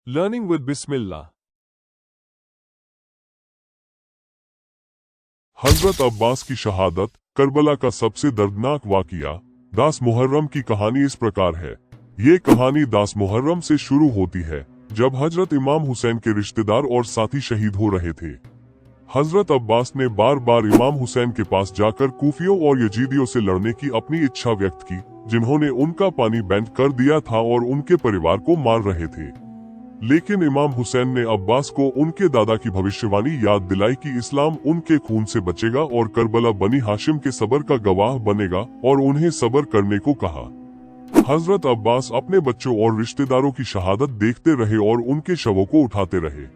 Learning with Bismillah. हजरत अब्बास की शहादत, Karbala का सबसे दर्दनाक वाक़िया। दास मुहर्रम की कहानी इस प्रकार है। ये कहानी दास मुहर्रम से शुरू होती है, जब हजरत इमाम हुसैन के रिश्तेदार और साथी शहीद हो रहे थे। हजरत अब्बास ने बार बार इमाम हुसैन के पास जाकर कूफियों और यजीदियों से लड़ने की अपनी इच्छा व्यक्त की, जिन्होंने उनका पानी बैंड कर दिया था और उनके परिवार को मार रहे थे। लेकिन इमाम हुसैन ने अब्बास को उनके दादा की भविष्यवाणी याद दिलाई कि इस्लाम उनके खून से बचेगा और करबला बनी हाशिम के सबर का गवाह बनेगा, और उन्हें सबर करने को कहा। हजरत अब्बास अपने बच्चों और रिश्तेदारों की शहादत देखते रहे और उनके शवों को उठाते रहे।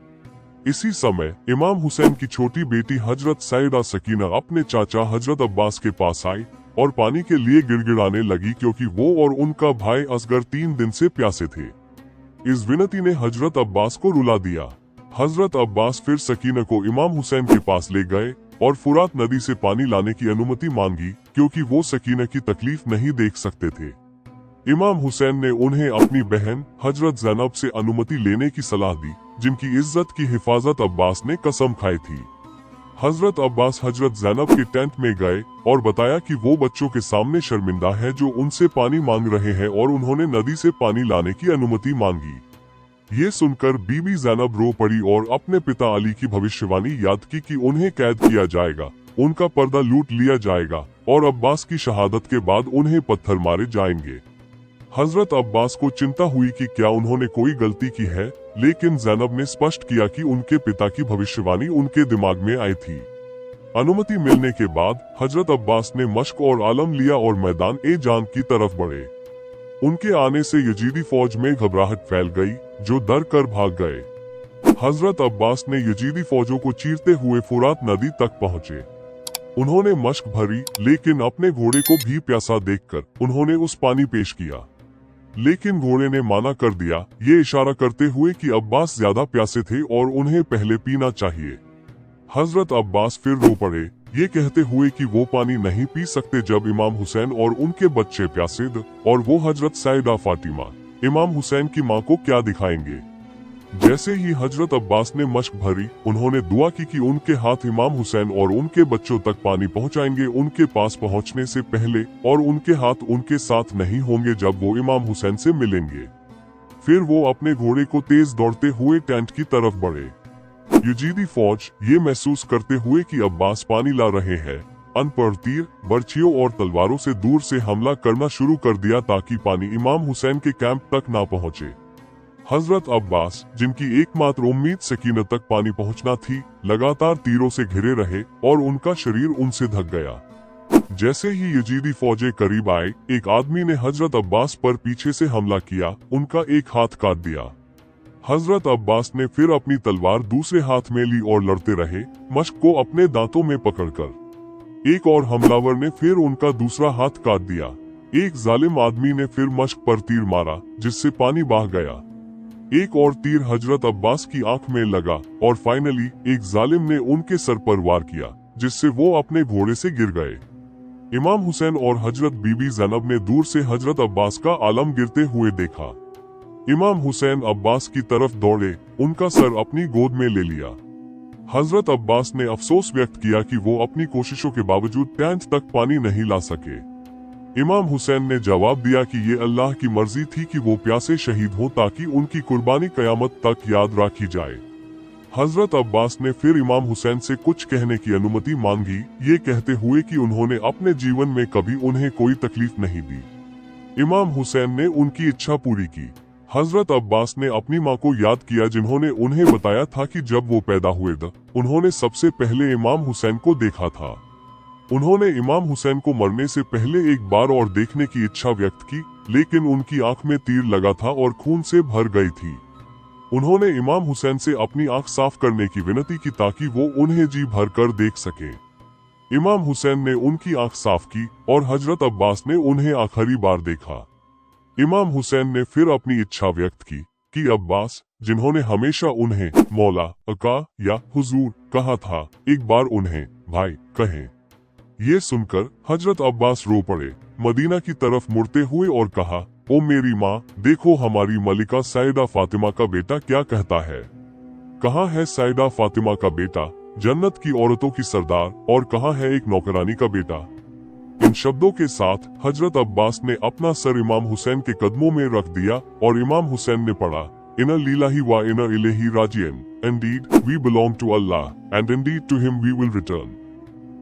इसी समय इमाम हुसैन की छोटी बेटी हजरत सैयदा सकीना अपने चाचा हजरत अब्बास के पास आई और पानी के लिए गिड़गिड़ाने लगी, क्योंकि वो और उनका भाई असगर 3 दिन से प्यासे थे। इस विनती ने हजरत अब्बास को रुला दिया। हजरत अब्बास फिर सकीना को इमाम हुसैन के पास ले गए और फुरात नदी से पानी लाने की अनुमति मांगी, क्योंकि वो सकीना की तकलीफ नहीं देख सकते थे। इमाम हुसैन ने उन्हें अपनी बहन हजरत ज़ैनब से अनुमति लेने की सलाह दी, जिनकी इज्जत की हिफाजत अब्बास ने कसम खाई थी। हजरत अब्बास हजरत ज़ैनब के टेंट में गए और बताया कि वो बच्चों के सामने शर्मिंदा है जो उनसे पानी मांग रहे हैं, और उन्होंने नदी से पानी लाने की अनुमति मांगी। ये सुनकर बीबी ज़ैनब रो पड़ी और अपने पिता अली की भविष्यवाणी याद की कि उन्हें कैद किया जाएगा, उनका पर्दा लूट लिया जाएगा और अब्बास की शहादत के बाद उन्हें पत्थर मारे जाएंगे। हजरत अब्बास को चिंता हुई कि क्या उन्होंने कोई गलती की है, लेकिन ज़ैनब ने स्पष्ट किया कि उनके पिता की भविष्यवाणी उनके दिमाग में आई थी। अनुमति मिलने के बाद हजरत अब्बास ने मश्क और आलम लिया और मैदान ए जान की तरफ बढ़े। उनके आने से यजीदी फौज में घबराहट फैल गई, जो डर कर भाग गए। हजरत अब्बास ने यजीदी फौजों को चीरते हुए फुरात नदी तक पहुँचे। उन्होंने मश्क भरी, लेकिन अपने घोड़े को भी प्यासा देखकर उन्होंने उस पानी पेश किया, लेकिन घोड़े ने माना कर दिया, ये इशारा करते हुए कि अब्बास ज्यादा प्यासे थे और उन्हें पहले पीना चाहिए। हजरत अब्बास फिर रो पड़े, ये कहते हुए कि वो पानी नहीं पी सकते जब इमाम हुसैन और उनके बच्चे प्यासे थे, और वो हजरत सैयदा फातिमा इमाम हुसैन की मां को क्या दिखाएंगे। जैसे ही हजरत अब्बास ने मश्क भरी, उन्होंने दुआ की कि उनके हाथ इमाम हुसैन और उनके बच्चों तक पानी पहुंचाएंगे उनके पास पहुंचने से पहले, और उनके हाथ उनके साथ नहीं होंगे जब वो इमाम हुसैन से मिलेंगे। फिर वो अपने घोड़े को तेज दौड़ते हुए टेंट की तरफ बढ़े। यजीदी फौज ये महसूस करते हुए कि अब्बास पानी ला रहे हैं, अनपढ़ तीर, बर्छियों और तलवारों से दूर से हमला करना शुरू कर दिया, ताकि पानी इमाम हुसैन के कैंप तक ना पहुंचे। हजरत अब्बास, जिनकी एकमात्र उम्मीद सकीना तक पानी पहुंचना थी, लगातार तीरों से घिरे रहे और उनका शरीर उनसे ढक गया। जैसे ही यजीदी फौजें करीब आए, एक आदमी ने हजरत अब्बास पर पीछे से हमला किया, उनका एक हाथ काट दिया। हजरत अब्बास ने फिर अपनी तलवार दूसरे हाथ में ली और लड़ते रहे, मश्क को अपने दांतों में पकड़कर। एक और हमलावर ने फिर उनका दूसरा हाथ काट दिया। एक जालिम आदमी ने फिर मश्क पर तीर मारा, जिससे पानी बह गया। एक और तीर हजरत अब्बास की आंख में लगा, और फाइनली एक जालिम ने उनके सर पर वार किया, जिससे वो अपने घोड़े से गिर गए। इमाम हुसैन और हजरत बीबी ज़ैनब ने दूर से हजरत अब्बास का आलम गिरते हुए देखा। इमाम हुसैन अब्बास की तरफ दौड़े, उनका सर अपनी गोद में ले लिया। हजरत अब्बास ने अफसोस व्यक्त किया कि वो अपनी कोशिशों के बावजूद टेंट तक पानी नहीं ला सके। इमाम हुसैन ने जवाब दिया कि ये अल्लाह की मर्जी थी कि वो प्यासे शहीद हों, ताकि उनकी कुर्बानी कयामत तक याद रखी जाए। हजरत अब्बास ने फिर इमाम हुसैन से कुछ कहने की अनुमति मांगी, ये कहते हुए कि उन्होंने अपने जीवन में कभी उन्हें कोई तकलीफ नहीं दी। इमाम हुसैन ने उनकी इच्छा पूरी की। हजरत अब्बास ने अपनी मां को याद किया, जिन्होंने उन्हें बताया था कि जब वो पैदा हुए थे, उन्होंने सबसे पहले इमाम हुसैन को देखा था। उन्होंने इमाम हुसैन को मरने से पहले एक बार और देखने की इच्छा व्यक्त की, लेकिन उनकी आंख में तीर लगा था और खून से भर गई थी। उन्होंने इमाम हुसैन से अपनी आंख साफ करने की विनती की, ताकि वो उन्हें जी भर कर देख सके। इमाम हुसैन ने उनकी आंख साफ की और हजरत अब्बास ने उन्हें आखिरी बार देखा। इमाम हुसैन ने फिर अपनी इच्छा व्यक्त की कि अब्बास, जिन्होंने हमेशा उन्हें मौला, अका या हुजूर कहा था, एक बार उन्हें भाई कहें। ये सुनकर हजरत अब्बास रो पड़े, मदीना की तरफ मुड़ते हुए, और कहा, ओ मेरी माँ, देखो हमारी मलिका सैयदा फातिमा का बेटा क्या कहता है। कहाँ है सैयदा फातिमा का बेटा, जन्नत की औरतों की सरदार, और कहाँ है एक नौकरानी का बेटा। इन शब्दों के साथ हजरत अब्बास ने अपना सर इमाम हुसैन के कदमों में रख दिया और इमाम हुसैन ने पढ़ा, इन्ना लिल्लाहि व इन्ना इलैहि राजिऊन, indeed we belong to Allah and indeed to him we will return.